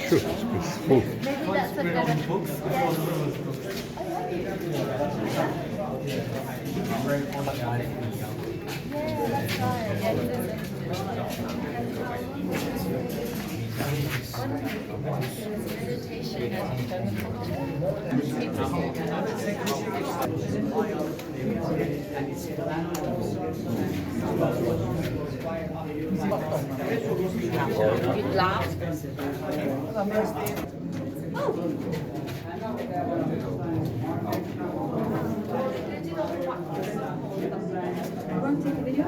Şu it's full. Maybe that's a better. Meditation It laughs. Want to take a video?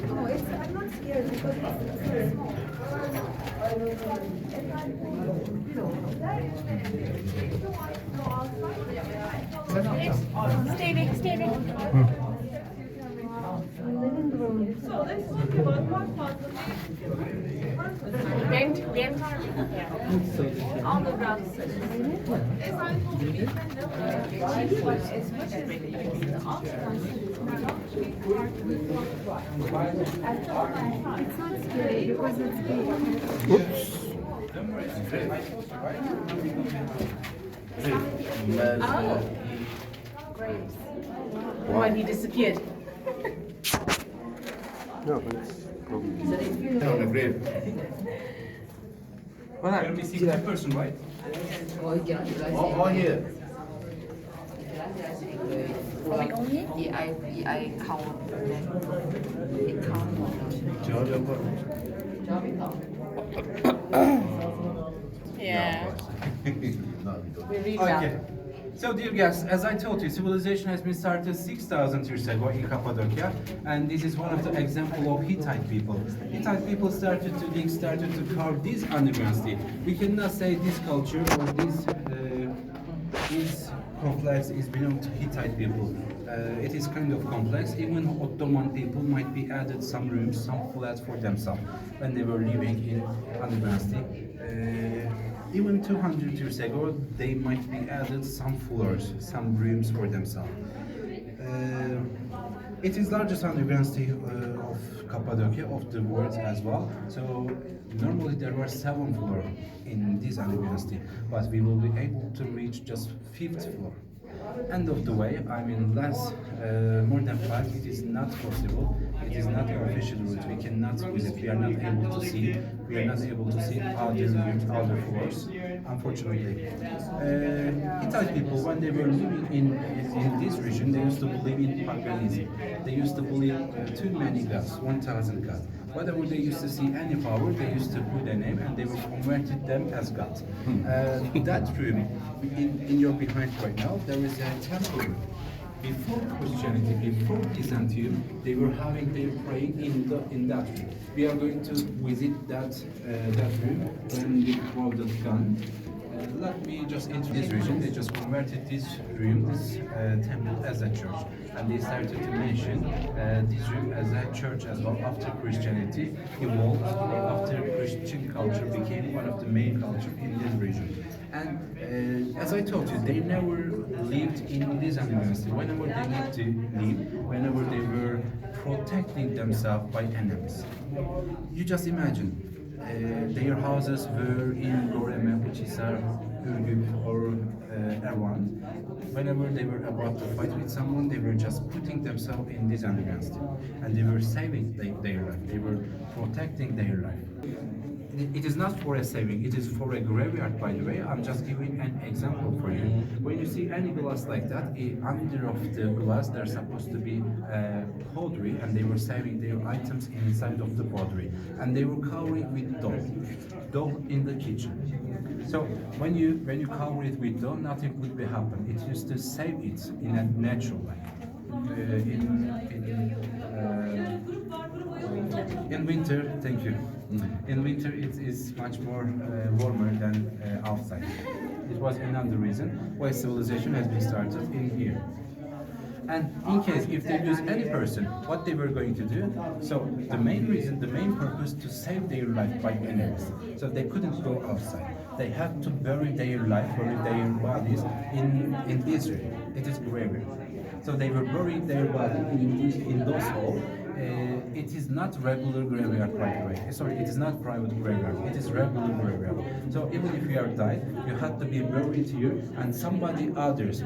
Oh, I'm not scared because it's small. Stay there. Living room. So let's talk about what rent Underground. It's not scary because it's big. Oops. Oh, great. When he disappeared. No, but it's probably. On the grave. Can we see that person, right? All here. I count it Yeah. No, we don't. We read Okay. that. So, dear guests, as I told you, civilization has been started 6,000 years ago in Cappadocia, and this is one of the example of Hittite people. Hittite people started to dig, started to carve this underground steel. We cannot say this culture or this complex is belong to Hittite people. It is kind of complex. Even Ottoman people might be added some rooms, some flats for themselves when they were living in underground steel. Even 200 years ago, they might be added some floors, some rooms for themselves. It is largest underground city of Cappadocia, of the world as well. So normally there were 7 floors in this underground city, but we will be able to reach just 5th floor. End of the way, I mean more than 5, it is not possible. It is not an official route. We cannot visit. We are not able to see. We are not able to see other rooms, other floors. Unfortunately, Hittite people, when they were living in this region, they used to believe in paganism. They used to believe too many gods, 1,000 gods. Whenever they used to see any power, they used to put a name and they would converted them as gods. That room, in your behind right now, there is a temple room. Before Christianity, before Byzantium, they were having their praying in that room. We are going to visit that room when we throw the gun. Let me just introduce this region. They just converted this room, this temple, as a church, and they started to mention this room as a church as well. After Christianity evolved, after Christian culture became one of the main culture in this region. And as I told you, they never lived in this university. Whenever they need to leave, whenever they were protecting themselves by enemies. You just imagine, their houses were in Goreme, which is Ürgüp or Erwan. Whenever they were about to fight with someone, they were just putting themselves in this underground steel, and they were saving their life. They were protecting their life. It is not for a saving, it is for a graveyard, by the way. I'm just giving an example for you. When you see any glass like that, under of the glass there's supposed to be pottery, and they were saving their items inside of the pottery, and they were covering with dough in the kitchen. So when you cover it with dough, nothing would be happen. It used to save it in a natural way. In winter, thank you. In winter, it is much more warmer than outside. It was another reason why civilization has been started in here. And in case if they lose any person, what they were going to do? So the main reason, the main purpose to save their life by enemies. So they couldn't go outside. They had to bury their life, bury their bodies in Israel. It is graveyard. So they were burying their body in those holes. It is not regular graveyard, by the way. Sorry, it is not private graveyard. It is regular graveyard. So even if you are died, you had to be buried here, and somebody others.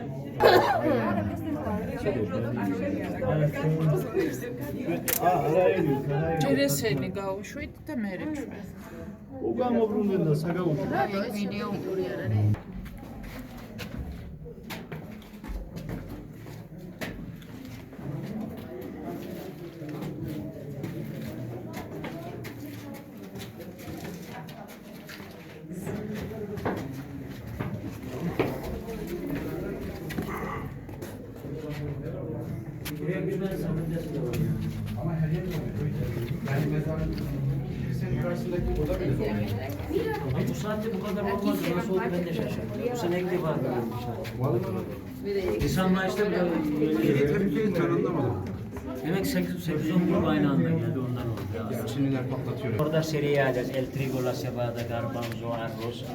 ჯერესენი გავუშვით და მერე ჩვენ. უგამობრუნდნენ და საგაუშვით. მინიატური არ არის. Ama her yer yani mezarın kilisenin karşısındaki oda bile dolu. Bu saatte bu kadar olmaz. Nasıl oldu ben de şaşırdım. Bu sene ilk defa görüyorum. İnsanlar işte böyle Türkiye'yi ben anlamadım. demek 8-10 grup aynı anda geldi ondan oldu. Ya. Çinliler patlatıyor. Orada cereales, el trigo, la cebada, garbanzo, arroz.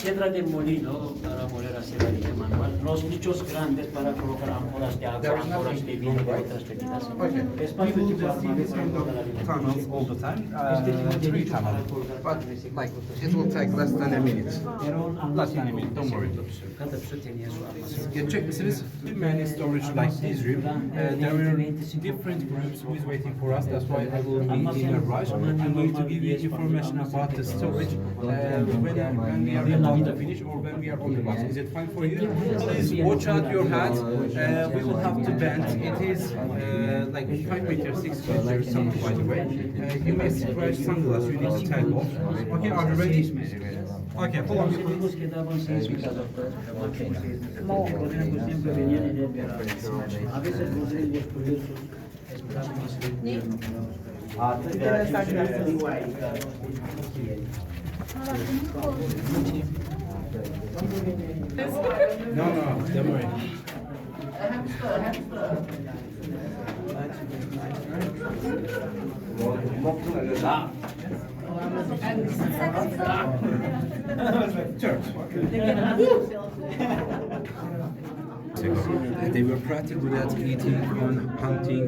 Piedra de molino para moler hacer harina manual. Los nichos grandes para colocar ánforas de agua, ánforas de vino y otras bebidas. Okay. Espacio People tipo just see this kind of tunnels all the time. Three tunnels. But like it will take less than a minute. Less than a minute. Don't worry. Cada pessoa tenía su almacén. Geçecek misiniz? Many storage like this room. There were different groups who is waiting for us. That's why I will be in a rush. I'm going to give you information about the storage when we are about to finish or when we are on the bus. Is it fine for you? Please watch out your hands. We will have to bend. It is like 5 meters, 6 meters, something by the way. You may scratch sunglasses. You need to take off. Okay, are you ready? Okay, hold on. Los que daban sísmicas, siempre venían en el verano. A veces los niños curiosos esperaban más que el invierno. No, don't worry. Church. They were pretty good at eating, on hunting,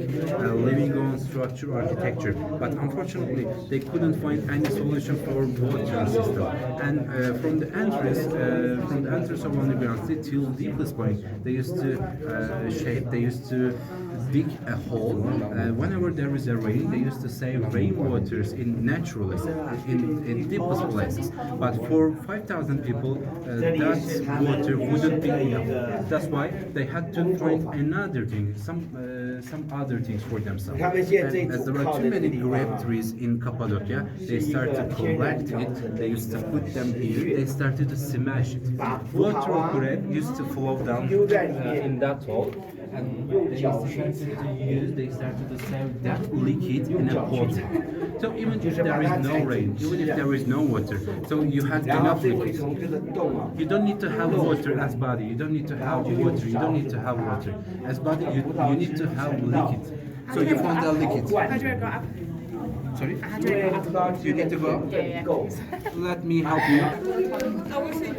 living on structure architecture, but unfortunately they couldn't find any solution for water system. And from the entrance of Underground till deepest point, they used to they used to dig a hole. Whenever there is a rain, they used to save rainwaters in naturally in deepest places. But for 5,000 people, that water wouldn't be enough. That's why they had to find another thing, some other things for themselves. And as there are too many grape trees in Cappadocia, they started to collect it. They used to put them here. They started to smash it. Water of grape used to flow down in that hole. And they started to sell that liquid in a pot. So even if there is no rain, even if there is no water, so you have enough liquid. You don't need to have water as body. You don't need to have water. You don't need to have water as body. You need to have liquid. So you found that liquid. How do I go up? Sorry. How do I go up? You need to go. Yeah. Let me help you. I will say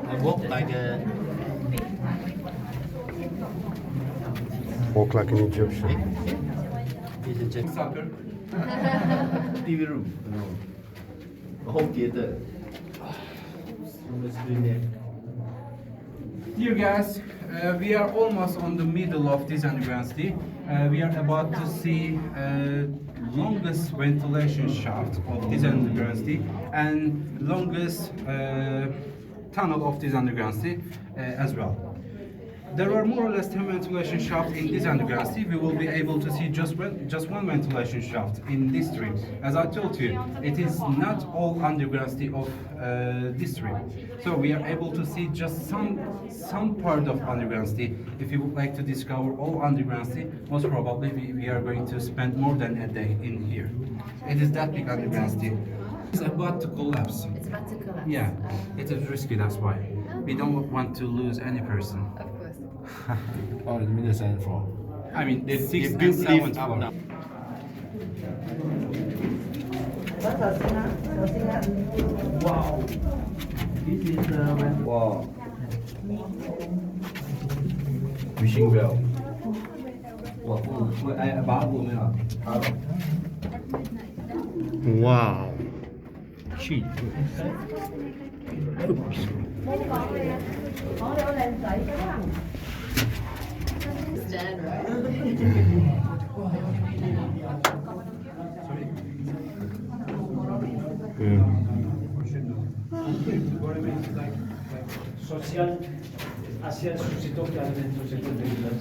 I walk like a Walk like an Egyptian. Soccer. TV room. 然后别的 Dear guys, we are almost on the middle of this underground city. We are about to see longest ventilation shaft of this underground city and longest tunnel of this underground city as well. there are more or less 10 ventilation shafts in this underground sea. We will be able to see just one ventilation shaft in this stream. As I told you, it is not all underground sea of this stream. So we are able to see just some part of underground sea. If you would like to discover all underground sea, most probably we are going to spend more than a day in here. It is that big underground sea. It's about to collapse. It's about to collapse. Yeah, it is risky, that's why. We don't want to lose any person. Of course. Oh, the minus and four. I mean, the They 6th and built 7th lift up floor. now. Wow. This is Wow. Wishing well. Wow. Cheap. Stand right. social hacia el suscitó que adentro se puede ver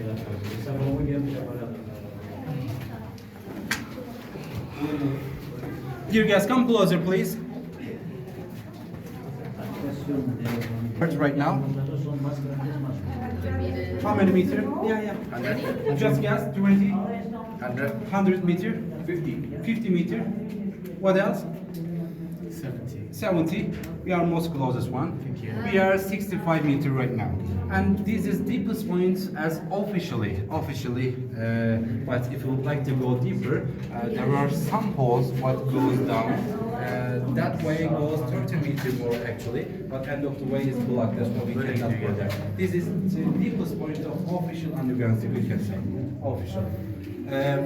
las cosas. Es algo muy bien preparado. Dear guests, come closer, please. Right now. How many meters? Yeah. Just guess, 20? 100 meter? 50 meter? What else? 70. We are most closest one. We are 65 meter right now. And this is deepest point as officially. But if you would like to go deeper, there are some holes what goes down. That way goes 30 meters more actually, but end of the way is blocked, that's why we cannot go there. This is the deepest point of official underground, we can say. Official.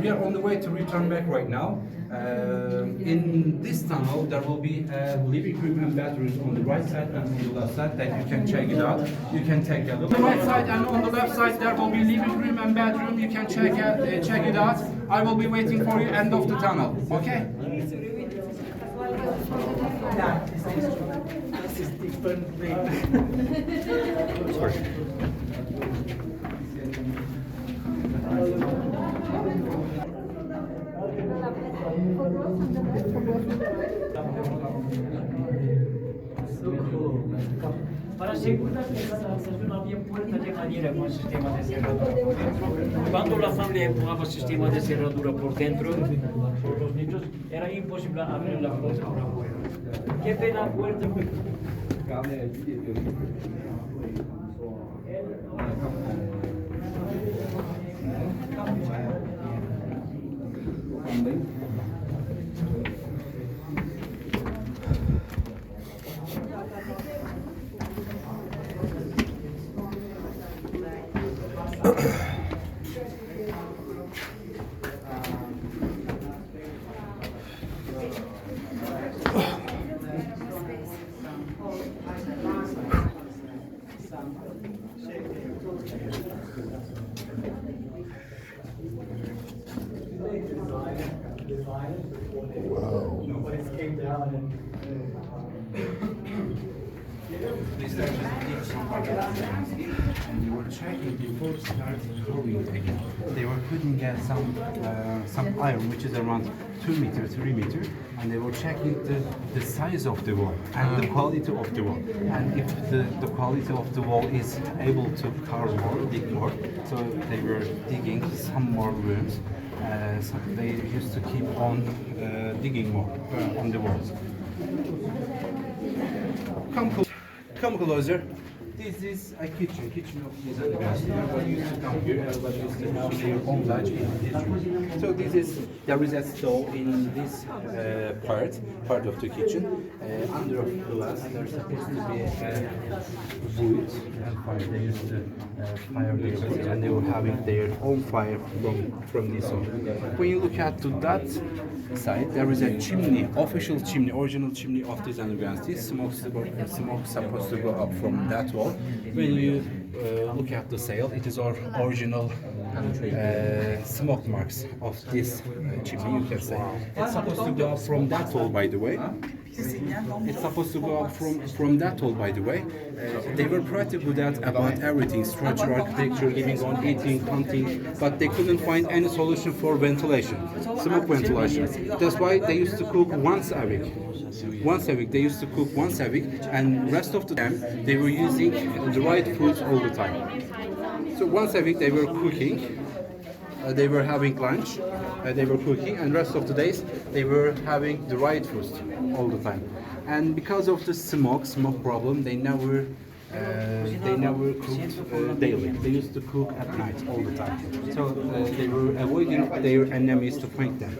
We are on the way to return back right now. In this tunnel, there will be living room and bathrooms on the right side and on the left side that you can check it out. You can take a look. On the right side and on the left side, there will be living room and bathroom. You can check it out. I will be waiting for you end of the tunnel. Okay? Para asegurar que la estación había puerta de madera con sistema de cerradura por dentro. Cuando la familia empujaba sistema de cerradura por dentro, por los nichos, era imposible abrir la puerta por afuera. ¿Qué ve la puerta? These are just some and they were checking before starting throwing again. They were putting some iron which is around 2 meters, 3 meters, and they were checking the size of the wall and the quality of the wall. And if the quality of the wall is able to carve more, dig more, so they were digging some more rooms. So they used to keep on digging more on the walls. Come closer. This is a kitchen of this underground. Everybody used to come here, everybody used to have their own lunch in this room. So there is a stove in this part of the kitchen. Under the glass, there's supposed to be wood and fire. They used to fire their wood and they were having their own fire from this one. When you look at to that side, there is a chimney, official chimney, original chimney of this underground. This smoke supposed to go up from that wall. When you look at the sail. It is our original smoke marks of this chimney, you can say. It's supposed to go up from that hole, by the way. It's supposed to go up from that hole, by the way. They were pretty good at about everything, structure, architecture, living on, eating, hunting, but they couldn't find any solution for ventilation, smoke ventilation. That's why they used to cook once a week. Once a week, they used to cook once a week, and rest of the time they were using the right foods all the time. So once a week they were cooking, they were having lunch, they were cooking, and rest of the days they were having the right foods all the time. And because of the smoke problem, they never cooked daily. They used to cook at night all the time. So they were avoiding their enemies to find them.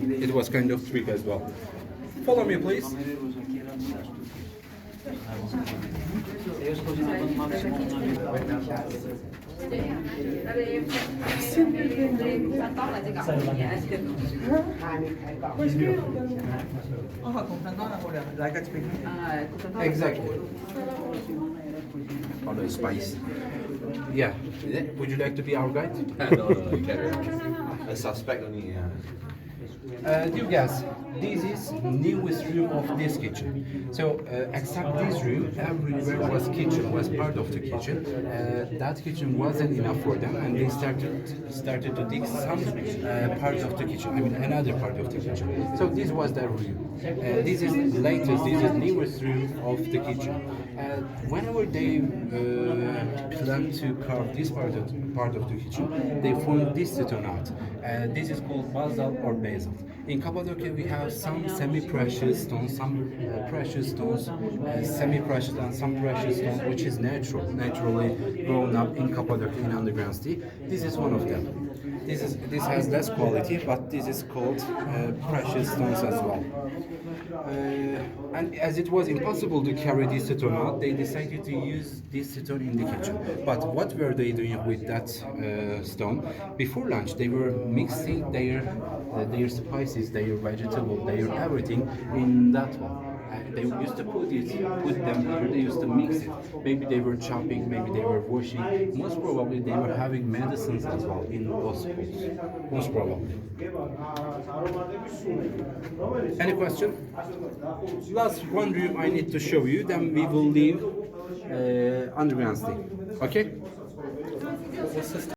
It was kind of trick as well. Follow me, please. Exactly. All the spice. Yeah. Would you like to be our guide? No, you can't. I suspect only, yeah. Dear guys, this is newest room of this kitchen. So except this room, everywhere was kitchen, was part of the kitchen. That kitchen wasn't enough for them, and they started to dig some part of the kitchen. I mean another part of the kitchen. So this was their room. This is latest. This is newest room of the kitchen. Whenever they plan to carve this part of the kitchen, they form this stone out. This is called basalt or basalt. In Cappadocia, we have some semi-precious stones, some precious stones, semi-precious and some precious stones, which is naturally grown up in Cappadocia in underground city. This is one of them. This has less quality, but this is called precious stones as well. And as it was impossible to carry this stone out, they decided to use this stone in the kitchen. But what were they doing with that stone? Before lunch, they were mixing their spices, their vegetables, their everything in that one. They used to put them here, they used to mix it. Maybe they were chopping, maybe they were washing. Most probably they were having medicines as well in those schools. Most probably. Any question? Last one room I need to show you, then we will leave underground stay. Okay?